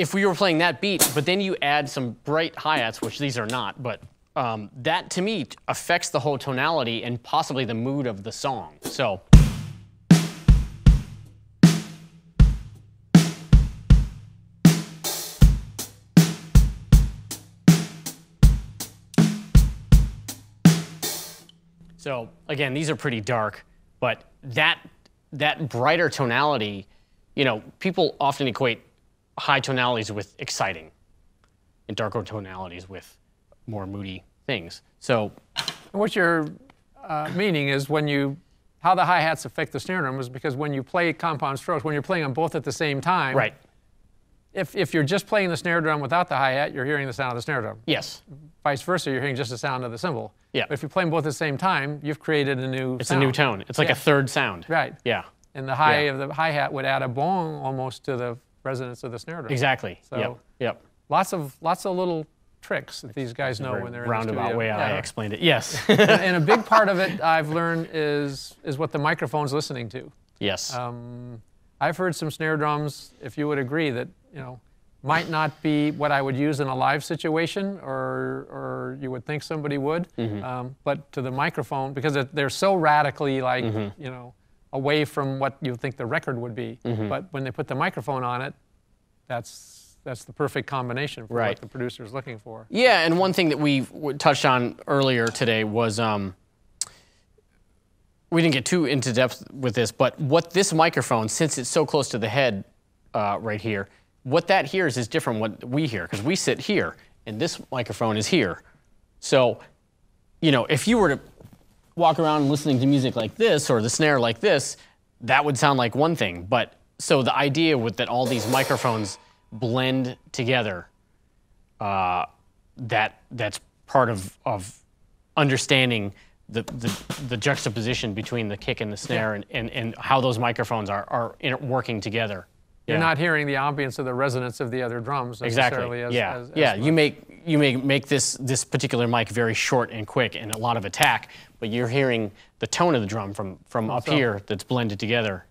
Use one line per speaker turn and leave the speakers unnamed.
if we were playing that beat, but then you add some bright hi-hats, which these are not, but that to me affects the whole tonality and possibly the mood of the song. So. So again, these are pretty dark, but that brighter tonality, you know, people often equate high tonalities with exciting and darker tonalities with more moody things. So
what you're meaning is how the hi-hats affect the snare drum is because when you play compound strokes, when you're playing them both at the same time,
right.
If you're just playing the snare drum without the hi-hat, you're hearing the sound of the snare drum.
Yes.
Vice versa, you're hearing just the sound of the cymbal.
Yeah.
But if you play them both at the same time, you've created a new
It's
sound.
a new tone. It's like a third sound.
Right.
Yeah.
And the high of the hi-hat would add a bong almost to the resonance of the snare drum.
Exactly.
So
yep.
Lots of little tricks that these guys know when they're in the studio.
Roundabout way I explained it. Yes.
And a big part of it I've learned is what the microphone's listening to.
Yes.
I've heard some snare drums, if you would agree, that might not be what I would use in a live situation, or you would think somebody would. But to the microphone, because they're so radically like away from what you think the record would be. But when they put the microphone on it, that's the perfect combination for what the producer is looking for.
Yeah, and one thing that we touched on earlier today was we didn't get too into depth with this, but what this microphone, since it's so close to the head right here, what that hears is different from what we hear, because we sit here, and this microphone is here. So, if you were to walk around listening to music like this, or the snare like this, that would sound like one thing. But, so the idea with that all these microphones blend together, that's part of understanding the juxtaposition between the kick and the snare, and how those microphones are working together.
You're not hearing the ambience or the resonance of the other drums necessarily.
Exactly. You may make this particular mic very short and quick and a lot of attack, but you're hearing the tone of the drum from up here that's blended together.